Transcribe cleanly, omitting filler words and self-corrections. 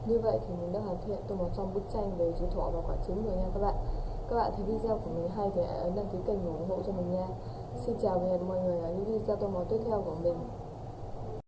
Như vậy thì mình đã hoàn thiện được một trong bức tranh về chú thỏ và quả trứng rồi nha các bạn. Các bạn thấy video của mình hay thì hãy ấn đăng ký kênh ủng hộ cho mình nha. Xin chào và hẹn mọi người ở những video tiếp theo của mình.